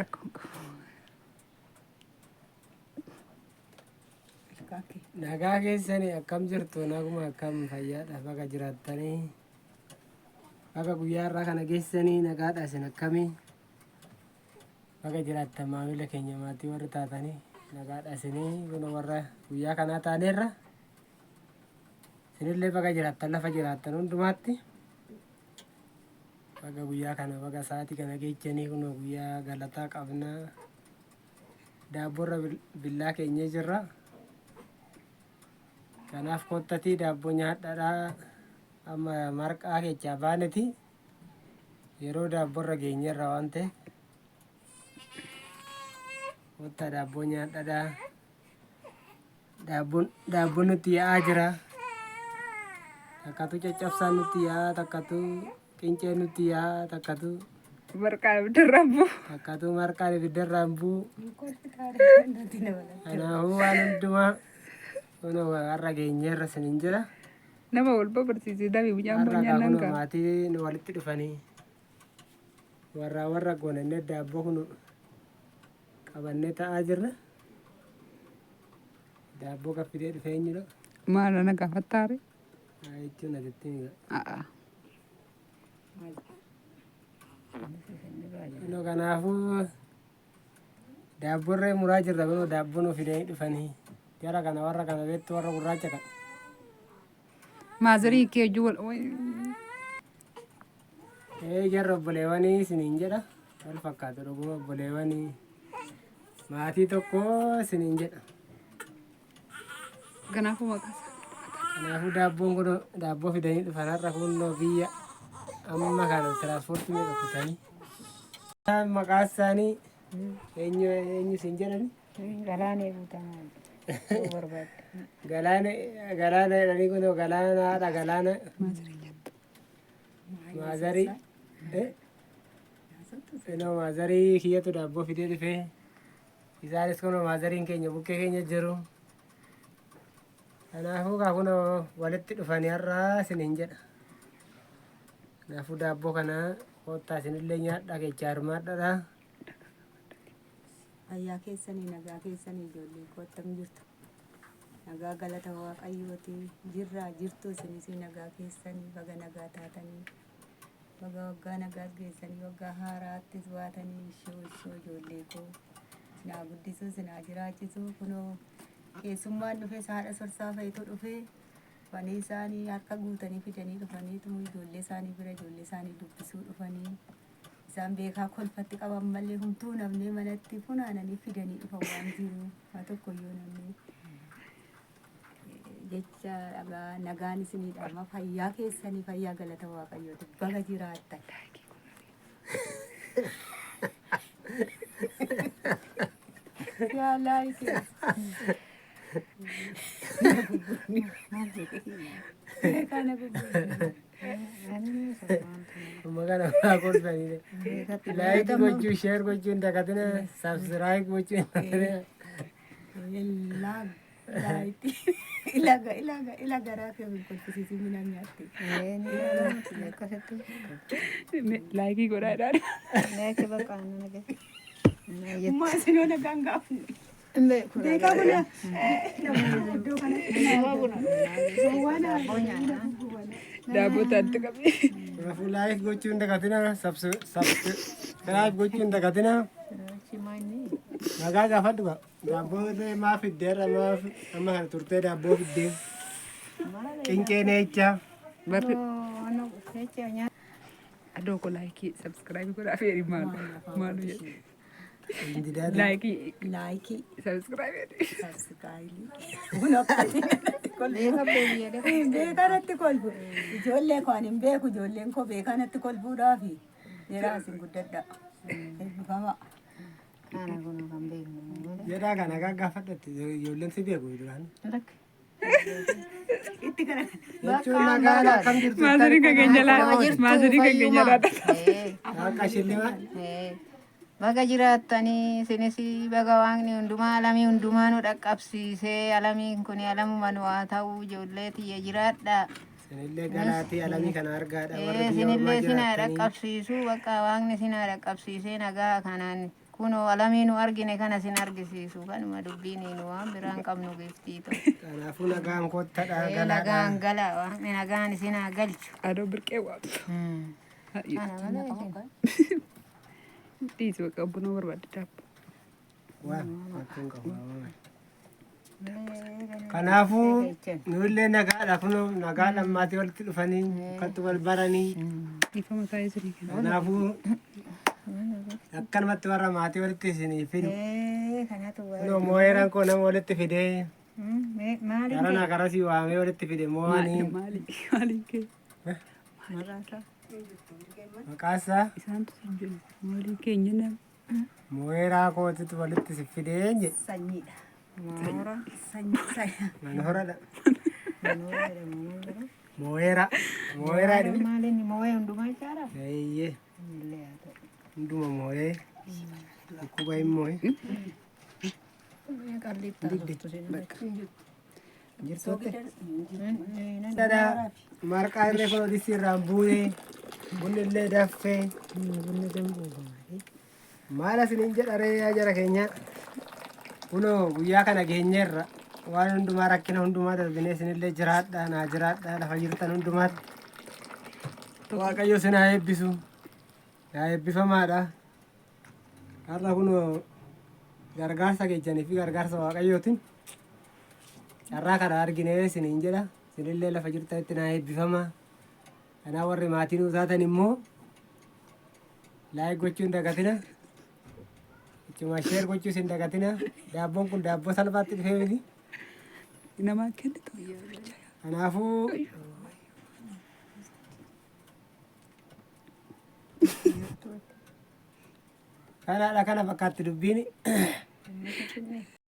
rakkoon qabu. Nagaa keessanii akkam jirtu naguma akkam fayyaadha baga jiraattanii baga guyyaa irraa kana geessanii nagaadha isin akkamii baga jiraattan maamila keenya maatii warri taatanii nagaadha isinii kun warra guyyaa kanaa taaneerra isinillee baga jiraattan lafa jiraattan hundumaatti baga guyyaa kana baga sa'aatii kana geechanii kun guyyaa galataa qabnaa daabboorra billaa keenyee jirra. Kanaaf kottatii daabboo nyaadhaadhaa amma marqaa keechaa baaneti yeroo daabboorra geenyerra waan ta'eef kotta daabboo nyaadhaadhaa daabboon nutti yaa'aa jira takkatu caccabsaan nutti yaa'aa takkatu qincee nutti yaa'aa takkatu marqaan ibiddarraan bu'u takkatu marqaan ibiddarraan bu'u kanaafuu waan hundumaa Kuno warra geenyerra sinin jira. Nama walba barsiisee damee bunyaan Har'a kuno maatii nu walitti dhufanii warra goonannee daabboo kun qabannee taa'aa jirra. Daabboo kaffitee dhufee eenyudha? Maala na gaafattaare? Jechuun asitti ni ga'a. Kanaafuu daabboorree muraa jirra kunoo daabboo nu fidanii dhufanii. Jara kana warra kana beektu warra gurraacha kana. Maazarii kee ijuu Jarra obboleewwanii isiniin jedha. Wal fakkaatu dhuguma obboleewwanii maatii tokko isiniin jedha. Kanaafuu maqaa Kanaafuu daabboon kun daabboo fidanii dhufan har'a kunoo biyya amma kana tiraanspoortii mee qaqqabsanii. Maqaa isaanii eenyu isin jedhani? Galaanee guutamaa. Galaana jedhanii kunoo galaanaadha galaana. Maazarii. Maazarii kiyyatu daabboo fidee dhufee isaanis kunoo maazariin keenya bukkee keenya jiru. Kanaafuu kunoo walitti dhufanii har'aa isiniin jedha. Kanaafuu daabboo kana kottaa isinillee nyaadhaa keechaa hirmaadhaadha. Fayyaa keessanii nagaa keessanii ijoollee kottam jirtu. Nagaa galata waaqayyooti jirtu isinis nagaa keessanii baga nagaa taatanii baga waggaa nagaa geessanii waggaa haaraattis baatanii ishoo ijoollee koo sinaa guddisuu sinaa jiraachisuu kunoo keessummaan dhufe haadha sorsaa fa'itu dhufe fanii isaanii harka guutanii fidanii dhufaniitu ijoollee isaanii bira ijoollee isaanii dubbisuu dhufanii isaan beekaa kolfatti qaban malee humtuu namni manatti funaananii fidanii dhufan waan jiru haa tokkoyyuu namni jecha dhagaa nagaan isinii dhama fayyaa keessanii fayyaa galata waaqayyooti baga jiraattan. Yaalaa isee. Kana gugguudha. Magana kolfanii like gochuu share gochuu hin dagatina subscribe gochuu hin dagatina. Laayiti ilaga garaa kee kolfisiisii mina nyaatti. laayikii godhaadhaan. Laayikii bakka aannan agarsiisa. Maasinoo nagaan gaafu. Beekaa buna. Daabboo taatti qabee. Kanaafuu like gochuu hin dagatina subscribe gochuu hin dagatina. Nagaa gaafadhu ba daabboo maaf fiddeerra maaf amma kana turtee daabboo fiddee qincee neecha. Adoo ko laayikii sabskiraaybii godhaa feeri maalu jedhe. Laayikii sabskiraaybii. Beekanatti kolfu ijoollee koo ani hin beeku ijoolleen koo beekanatti kolfuudhaafi dheeraa isin guddadha. Eebbifama. Jedhaa kana gaafadhatti ijoolleen si beeku duraan. Itti kana. Jechuun nagaan akkam jirtu. Maasanii kan keenya laata. Akka shillimaa. Baga jiraattanii isinis baga waaqni hundumaa alamii hundumaa nu dhaqqabsiisee alamiin kun alamuma nu haa ta'u ijoollee tiyya jiraadha. Sinillee galaatii alamii kana argaadha. Sinillee sinaa dhaqqabsiisu bakka waaqni sinaa dhaqqabsiisee nagaa kanaan kunoo alamii nu argine kana sin argisiisu kanuma dubbiin nu waan biraan qabnu geeftii ta'u. Kanaafuu nagaan kottadha Nagaan gala waaqni nagaan isin haa galchu. Adoo birqee waamtu. Kana malee Dhiisi bakka buna barbaadde daabbo. waan akkan qabu. Kanaafuu nullee nagaadha kunoo nagaadhaan maatii walitti dhufanii akkatti wal baranii. Ifa mataa isinii kenna. Kanaafuu akkanumatti warra maatii walitti isinii fidu. kanatu Kunoo moo'eeraan koo nama walitti fidee maali garana garasii waamee walitti fide moo'anii Maaliin kee? maraasaa maqaasaa Isaantu siin jedhu. Maaliin keenya nama? moo'eeraa kootitti walitti si fidee jedhe. Sanyiidha. moora Mana horadha. manoora jedhamu Moo'eeraa. Moo'eeraa dhibi. maaliin moo'ee hundumaa jaara Eeyyee. illee haa ta'u. Hunduma moo'ee. Dhukkuba hin moo'e. Dada marqaa irree kun odissi irraan buune bunni illee daffee maal asiniin jedharee yaa jara keenya kunoo guyyaa kana geenyeerra waan hundumaa rakkina hundumaa darbinee isinillee jiraadha naa jiraadha lafa jirtan hundumaatti waaqayyo isin haa eebbisu haa eebbifamaadha har'a kunoo gargaarsa keessanii fi gargaarsa waaqayyootiin carraa kana arginee isiniin jedha isinillee lafa jirtanitti naa eebbifama kanaa warri maatiin nuu taatan immoo laayik gochuu hin dagatina ichuma sheer gochuu hin dagatina daabboon kun daabboo salphaatti dhufee miti Namaa kennitu. kanaafuu kanaadha kana fakkaatti dubbiin